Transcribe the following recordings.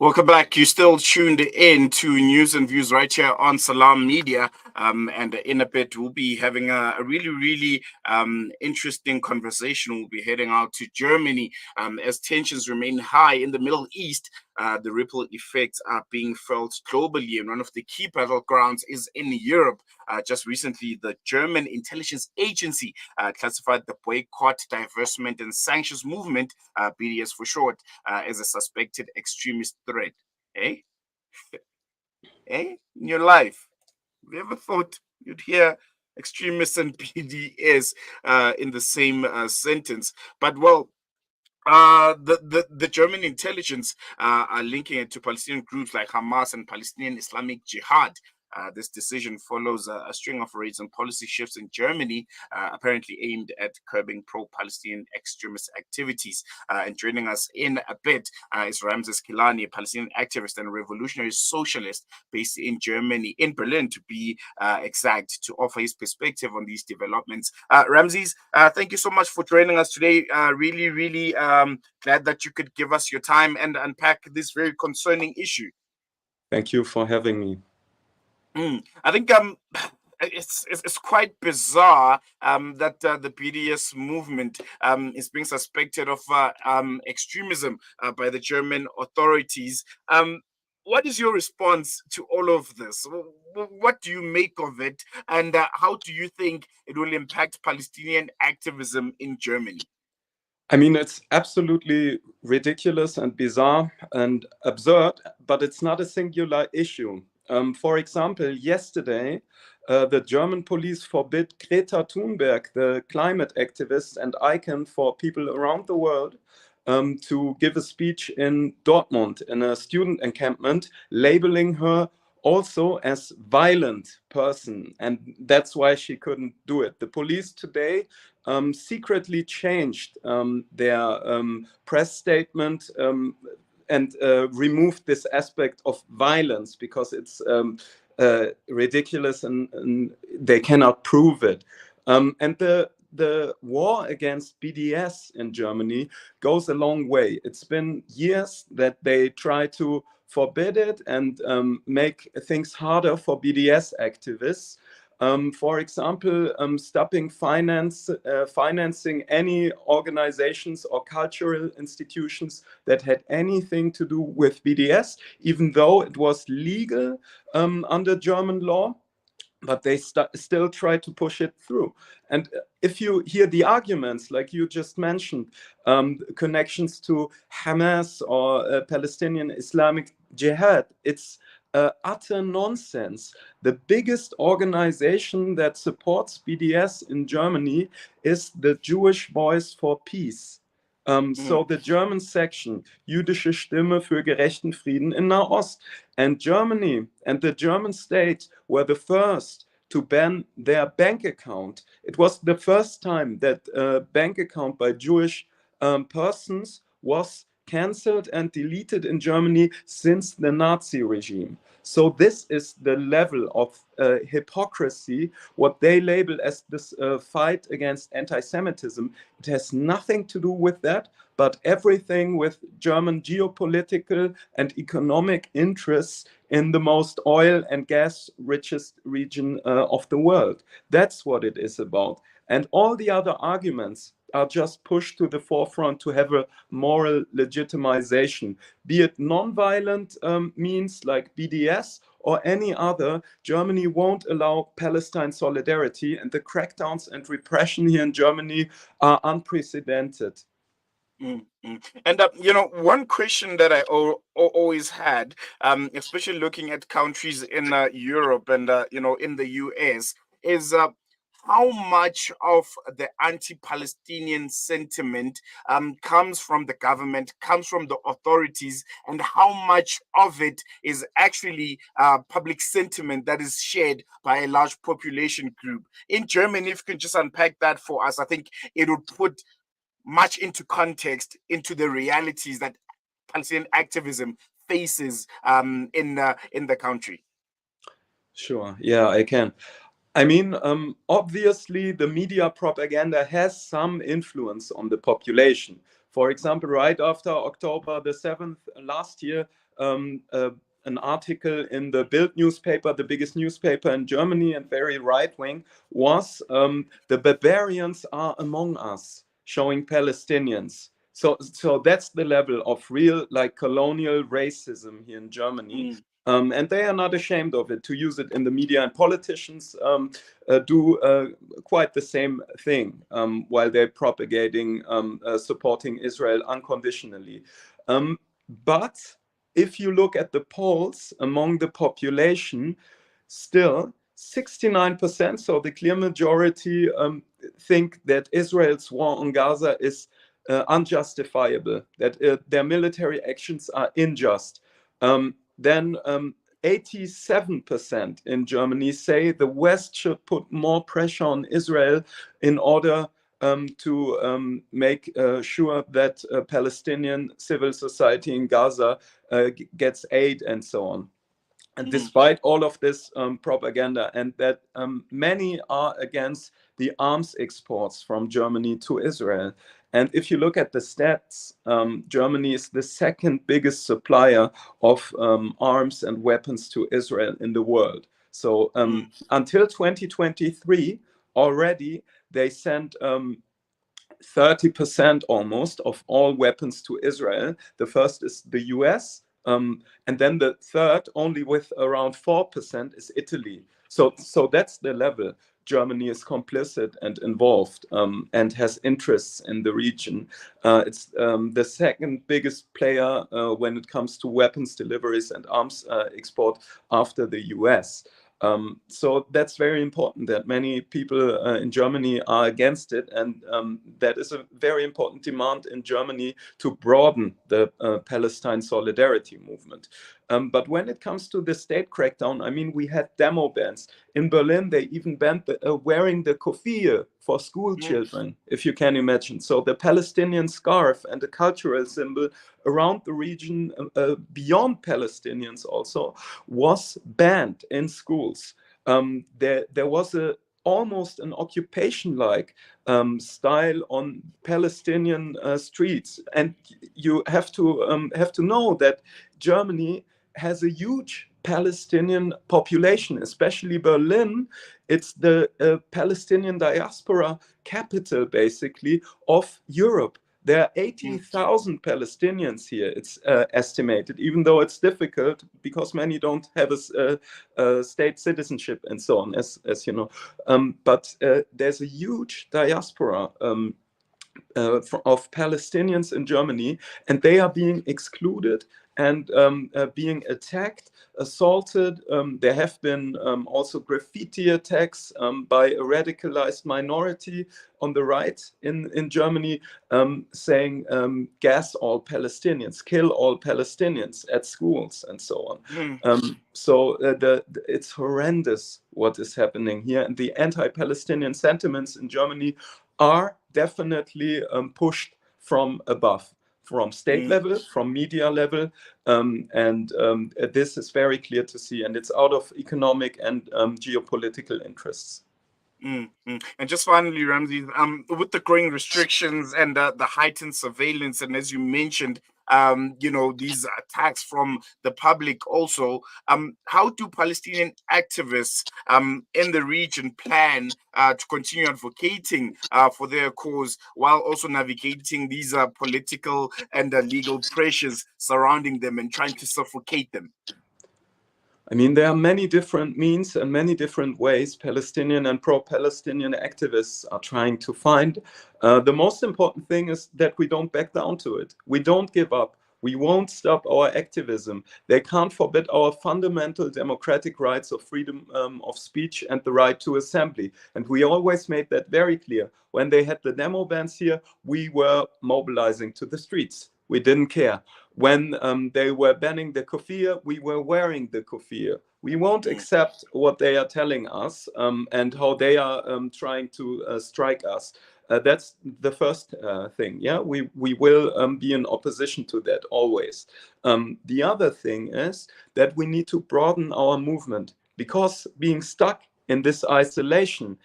Welcome back. You're still tuned in to News and Views right here on Salam Media. And in a bit, we'll be having a really interesting conversation. We'll be heading out to Germany as tensions remain high in the Middle East. The ripple effects are being felt globally, and one of the key battlegrounds is in Europe. Just recently, the German intelligence agency classified the boycott, divestment, and sanctions movement, BDS for short, as a suspected extremist threat. Eh? In your life, have you ever thought you'd hear extremists and BDS in the same sentence? But well, the German intelligence are linking it to Palestinian groups like Hamas and Palestinian Islamic Jihad. This decision follows a string of raids and policy shifts in Germany, apparently aimed at curbing pro-Palestinian extremist activities. And joining us in a bit is Ramsis Kilani, a Palestinian activist and revolutionary socialist based in Germany, in Berlin to be exact, to offer his perspective on these developments. Ramses, thank you so much for joining us today. Really glad that you could give us your time and unpack this very concerning issue. Thank you for having me. I think it's quite bizarre that the BDS movement is being suspected of extremism by the German authorities. What is your response to all of this? What do you make of it, and how do you think it will impact Palestinian activism in Germany? I mean, it's absolutely ridiculous and bizarre and absurd, but it's not a singular issue. For example, yesterday, the German police forbid Greta Thunberg, the climate activist and icon for people around the world, to give a speech in Dortmund in a student encampment, labeling her also as violent person, and that's why she couldn't do it. The police today secretly changed their press statement and removed this aspect of violence because it's ridiculous and they cannot prove it. And the war against BDS in Germany goes a long way. It's been years that they try to forbid it and make things harder for BDS activists. For example, stopping financing any organizations or cultural institutions that had anything to do with BDS, even though it was legal under German law. But they still try to push it through. And if you hear the arguments, like you just mentioned, connections to Hamas or Palestinian Islamic Jihad, it's utter nonsense. The biggest organization that supports BDS in Germany is the Jewish Voice for Peace. So the German section, Jüdische Stimme für gerechten Frieden in Nahost. And Germany and the German state were the first to ban their bank account. It was the first time that a bank account by Jewish persons was cancelled and deleted in Germany since the Nazi regime. So this is the level of hypocrisy, what they label as this fight against anti-Semitism. It has nothing to do with that, but everything with German geopolitical and economic interests in the most oil and gas richest region of the world. That's what it is about. And all the other arguments are just pushed to the forefront to have a moral legitimization, be it non-violent means like BDS or any other. Germany won't allow Palestine solidarity, and the crackdowns and repression here in Germany are unprecedented. And one question that I always had, especially looking at countries in Europe and in the US, is how much of the anti-Palestinian sentiment comes from the government, comes from the authorities, and how much of it is actually public sentiment that is shared by a large population group. In Germany, if you can just unpack that for us, I think it would put much into context into the realities that Palestinian activism faces in the country. Sure, yeah, I can. I mean, obviously, the media propaganda has some influence on the population. For example, right after October the 7th last year, an article in the Bild newspaper, the biggest newspaper in Germany and very right-wing, was the barbarians are among us, showing Palestinians. So that's the level of real like colonial racism here in Germany. And they are not ashamed of it to use it in the media, and politicians do quite the same thing while they're propagating supporting Israel unconditionally. But if you look at the polls among the population, still 69%, so the clear majority, think that Israel's war on Gaza is unjustifiable, that their military actions are unjust. Then 87% in Germany say the West should put more pressure on Israel in order to make sure that Palestinian civil society in Gaza gets aid and so on. And despite all of this propaganda, and that many are against the arms exports from Germany to Israel. And if you look at the stats, Germany is the second biggest supplier of arms and weapons to Israel in the world. So until 2023, already they sent 30% almost of all weapons to Israel. The first is the US, and then the third, only with around 4%, is Italy. So that's the level. Germany is complicit and involved and has interests in the region. It's the second biggest player when it comes to weapons deliveries and arms export after the US. So that's very important that many people in Germany are against it, and that is a very important demand in Germany to broaden the Palestine solidarity movement. But when it comes to the state crackdown, I mean, we had demo bans. In Berlin, they even banned wearing the kufiyeh for school children, if you can imagine. So the Palestinian scarf and the cultural symbol around the region, beyond Palestinians also, was banned in schools. There was almost an occupation-like style on Palestinian streets, and you have to know that Germany has a huge Palestinian population, especially Berlin. It's the Palestinian diaspora capital, basically, of Europe. There are 80,000 Palestinians here, it's estimated, even though it's difficult because many don't have a state citizenship and so on, as you know. But there's a huge diaspora of Palestinians in Germany, and they are being excluded and being attacked, assaulted. There have been also graffiti attacks by a radicalized minority on the right in Germany, saying gas all Palestinians, kill all Palestinians at schools and so on. So it's horrendous what is happening here, and the anti-Palestinian sentiments in Germany are definitely pushed from above, from state level, from media level, and this is very clear to see, and it's out of economic and geopolitical interests. And just finally, Ramsey, with the growing restrictions and the heightened surveillance, and as you mentioned, these attacks from the public also, how do Palestinian activists in the region plan to continue advocating for their cause while also navigating these political and legal pressures surrounding them and trying to suffocate them? I mean, there are many different means and many different ways Palestinian and pro-Palestinian activists are trying to find. The most important thing is that we don't back down to it. We don't give up. We won't stop our activism. They can't forbid our fundamental democratic rights of freedom of speech and the right to assembly. And we always made that very clear. When they had the demo bans here, we were mobilizing to the streets. We didn't care. When they were banning the kufiyeh, we were wearing the kufiyeh. We won't accept what they are telling us and how they are trying to strike us. That's the first thing. Yeah, we will be in opposition to that always. The other thing is that we need to broaden our movement, because being stuck in this isolation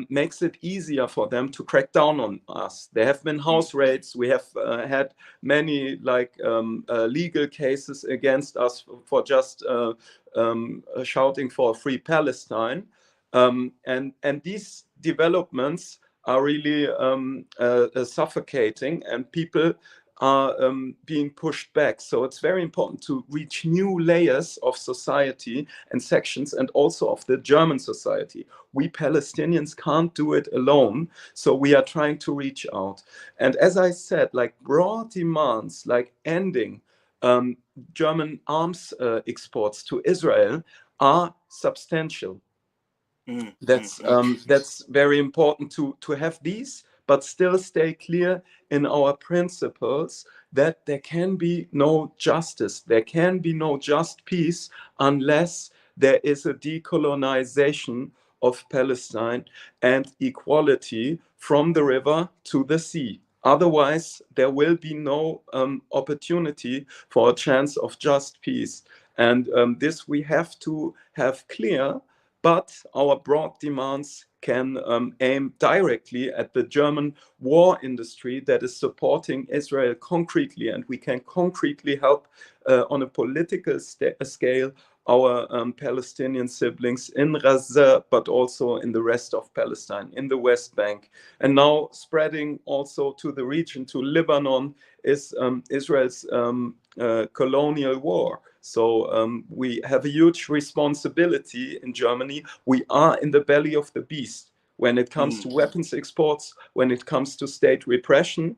makes it easier for them to crack down on us. There have been house raids. We have had many legal cases against us for just shouting for a free Palestine. And these developments are really suffocating, and people are being pushed back. So it's very important to reach new layers of society and sections, and also of the German society. We Palestinians can't do it alone, so we are trying to reach out. And as I said, like broad demands like ending German arms exports to Israel are substantial. That's very important to have these, but still stay clear in our principles that there can be no justice, there can be no just peace unless there is a decolonization of Palestine and equality from the river to the sea. Otherwise, there will be no opportunity for a chance of just peace. And this we have to have clear, but our broad demands can aim directly at the German war industry that is supporting Israel concretely, and we can concretely help on a political scale our Palestinian siblings in Gaza, but also in the rest of Palestine, in the West Bank. And now spreading also to the region, to Lebanon, is Israel's colonial war. So we have a huge responsibility in Germany. We are in the belly of the beast when it comes to weapons exports, when it comes to state repression.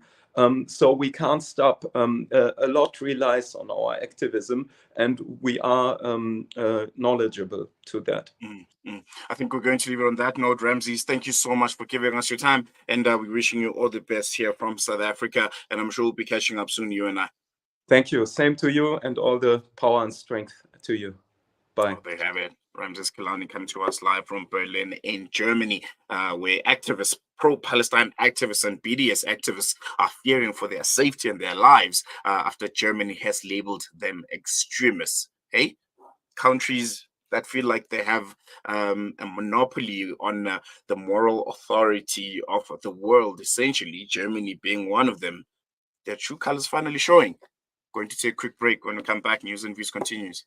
So we can't stop. A lot relies on our activism, and we are knowledgeable to that. I think we're going to leave it on that note. Ramsis, thank you so much for giving us your time, and we're wishing you all the best here from South Africa, and I'm sure we'll be catching up soon, you and I. Thank you. Same to you, and all the power and strength to you. Bye. Oh, they have it. Ramsis Kilani coming to us live from Berlin in Germany, where activists, pro-Palestine activists and BDS activists are fearing for their safety and their lives after Germany has labeled them extremists. Hey, countries that feel like they have a monopoly on the moral authority of the world, essentially, Germany being one of them, their true colors finally showing. Going to take a quick break. When we come back, News and Views continues.